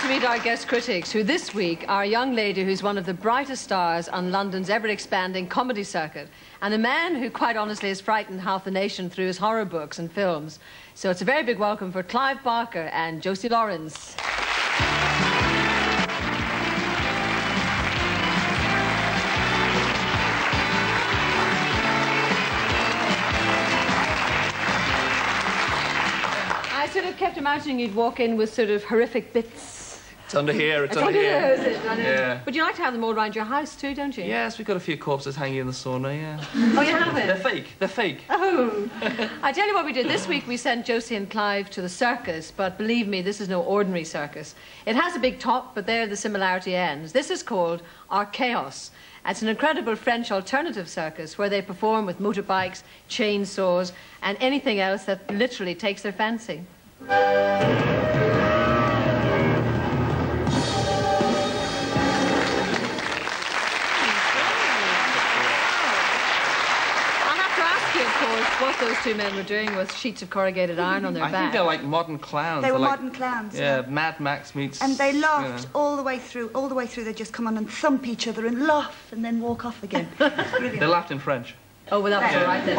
to meet our guest critics, who this week are a young lady who's one of the brightest stars on London's ever-expanding comedy circuit, and a man who, quite honestly, has frightened half the nation through his horror books and films. So it's a very big welcome for Clive Barker and Josie Lawrence. I sort of kept imagining you'd walk in with sort of horrific bits. It's under here, it's under here. here. Is it? Yeah. But you like to have them all around your house too, don't you? Yes, we've got a few corpses hanging in the sauna, yeah. Oh, you have it? They're fake, they're fake. Oh. I tell you what we did. This week we sent Josie and Clive to the circus, but believe me, this is no ordinary circus. It has a big top, but there the similarity ends. This is called Archaeos. It's an incredible French alternative circus where they perform with motorbikes, chainsaws, and anything else that literally takes their fancy. What those two men were doing with sheets of corrugated iron on their back. I think they're like modern clowns. They were like, modern clowns. Yeah, Mad Max meets... And they laughed all the way through. All the way through, they just come on and thump each other and laugh and then walk off again. They laughed in French. Oh, well, that was all right then.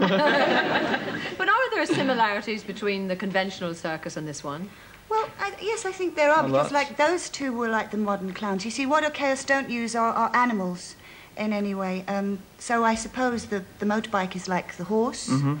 Yeah. But are there similarities between the conventional circus and this one? Well, yes, I think there are, because like those two were like the modern clowns. You see, what Archaeos don't use are animals in any way. So I suppose the motorbike is like the horse. Mm-hmm.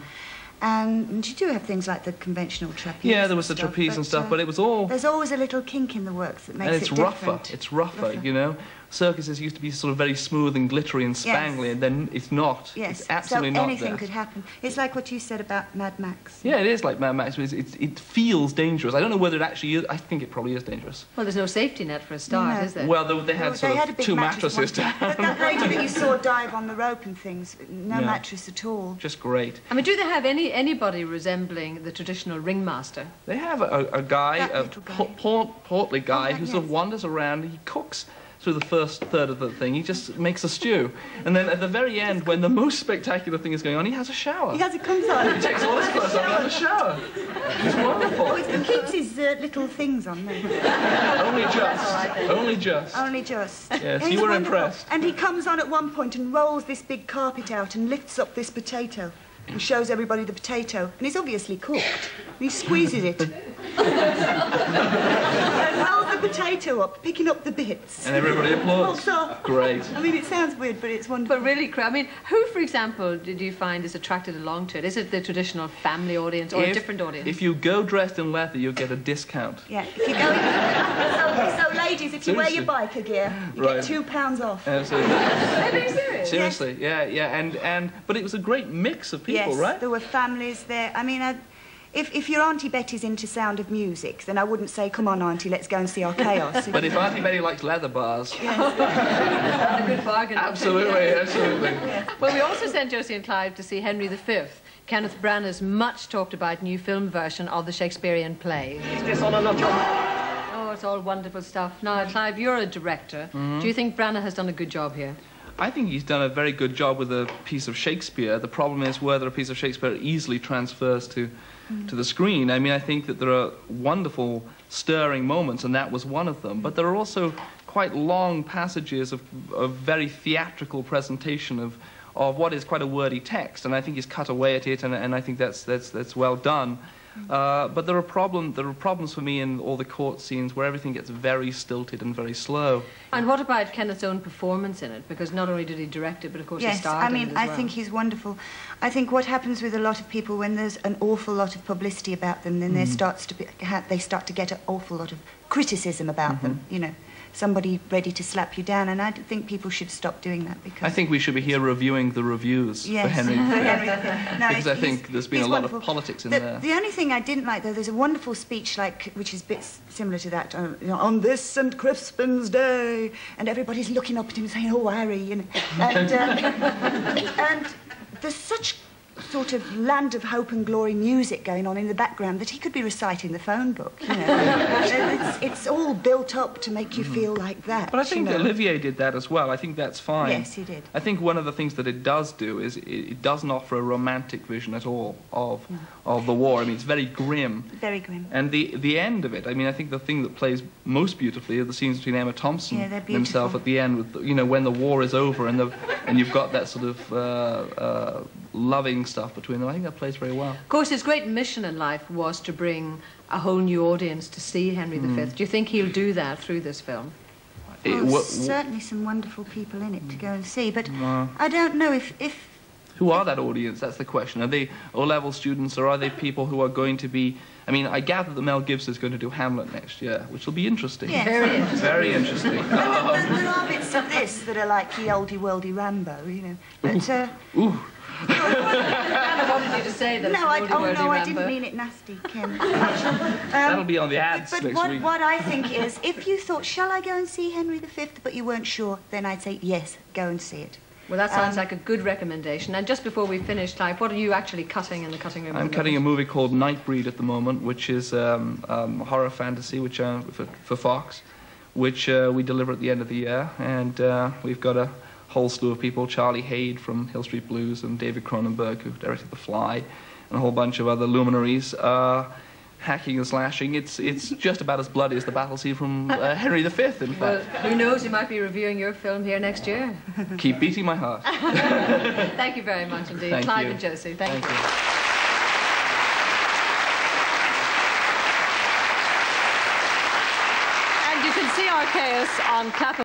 And you do have things like the conventional trapeze. Yeah, there was the trapeze and stuff, but it was all... There's always a little kink in the works that makes it different. And it's rougher, you know? Circuses used to be sort of very smooth and glittery and spangly, yes. And then it's not. Yes, it's absolutely not anything could happen. It's like what you said about Mad Max. Yeah, it is like Mad Max. It feels dangerous. I don't know whether it actually is. I think it probably is dangerous. Well, there's no safety net for a start, is there? Well, they had two mattresses down. But that lady that you saw dive on the rope and things, no mattress at all. Just great. I mean, do they have anybody resembling the traditional ringmaster? They have a guy, a portly guy, who sort of wanders around. He cooks through the first third of the thing. He just makes a stew. And then at the very end, when the most spectacular thing is going on, he has a shower. He comes on. He takes all his clothes off and has a shower. It's wonderful. Oh, he keeps his little things on there. Only just. Only just. Only just. Yes, you were impressed. And he comes on at one point and rolls this big carpet out and lifts up this potato and shows everybody the potato. And it's obviously cooked. And he squeezes it. And rolls the potato up, picking up the bits. And everybody applauds. Great. I mean, it sounds weird, but it's wonderful. But really, I mean, who, for example, did you find is attracted along to it? Is it the traditional family audience or a different audience? If you go dressed in leather, you'll get a discount. Yeah, if you go... So ladies, if you wear your biker gear, you get £2 off. Absolutely. Are you serious? Seriously, yeah. But it was a great mix of people, right? Yes, there were families there. I mean, if your Auntie Betty's into Sound of Music, then I wouldn't say, come on, Auntie, let's go and see Archaeos. But if Auntie Betty likes leather bars... That's a good bargain. Absolutely, absolutely. Well, we also sent Josie and Clive to see Henry V, Kenneth Branagh's much talked about new film version of the Shakespearean play. Is this on another? Oh, it's all wonderful stuff. Now, Clive, you're a director. Do you think Branagh has done a good job here? I think he's done a very good job with a piece of Shakespeare. The problem is whether a piece of Shakespeare easily transfers to the screen. I mean, I think that there are wonderful, stirring moments, and that was one of them. But there are also quite long passages of very theatrical presentation of what is quite a wordy text, and I think he's cut away at it, and I think that's well done. But there are problems for me in all the court scenes where everything gets very stilted and very slow. And what about Kenneth's own performance in it? Because not only did he direct it, but of course he starred I mean, in it as well. I think he's wonderful. I think what happens with a lot of people when there's an awful lot of publicity about them, then they start to get an awful lot of criticism about them, you know. Somebody ready to slap you down, and I think people should stop doing that because... I think we should be here reviewing the reviews for Henry. No, because I think there's been a lot of politics in there. The only thing I didn't like, though, there's a wonderful speech, which is a bit similar to that, you know, on this St. Crispin's Day, and everybody's looking up at him saying, oh, Harry, you know. And there's such sort of land of hope and glory music going on in the background that he could be reciting the phone book, you know. It's all built up to make you feel like that. But I think you know? Olivier did that as well. I think that's fine. Yes, he did. I think one of the things that it does do is it doesn't offer a romantic vision at all of the war. I mean, it's very grim. Very grim. And the end of it, I mean, I think the thing that plays most beautifully are the scenes between Emma Thompson himself at the end, with you know, when the war is over and you've got that sort of loving stuff between them. I think that plays very well. Of course, his great mission in life was to bring a whole new audience to see Henry V. Do you think he'll do that through this film? Well, certainly some wonderful people in it to go and see, but I don't know if... Who are that audience? That's the question. Are they O-level students, or are they people who are going to be... I mean, I gather that Mel Gibson is going to do Hamlet next year, which will be interesting. Yes. Very interesting. Very interesting. There are bits of this that are like the oldie-worldy Rambo, you know. But, Ooh. I wanted you to say that. No, I didn't mean it nasty, Ken. That'll be on the ads next week. But what I think is, if you thought, shall I go and see Henry V, but you weren't sure, then I'd say, yes, go and see it. Well, that sounds like a good recommendation. And just before we finish, Clive, what are you actually cutting in the cutting room? I'm cutting a movie called Nightbreed at the moment, which is horror fantasy, which for Fox, which we deliver at the end of the year. And we've got a whole slew of people: Charlie Haid from Hill Street Blues and David Cronenberg, who directed The Fly, and a whole bunch of other luminaries. Hacking and slashing. It's just about as bloody as the battle scene from Henry V, in fact. Well, who knows, you might be reviewing your film here next year. Keep beating my heart. Thank you very much indeed. Thank Clive you. and Josie, thank you. And you can see our chaos on Clapham.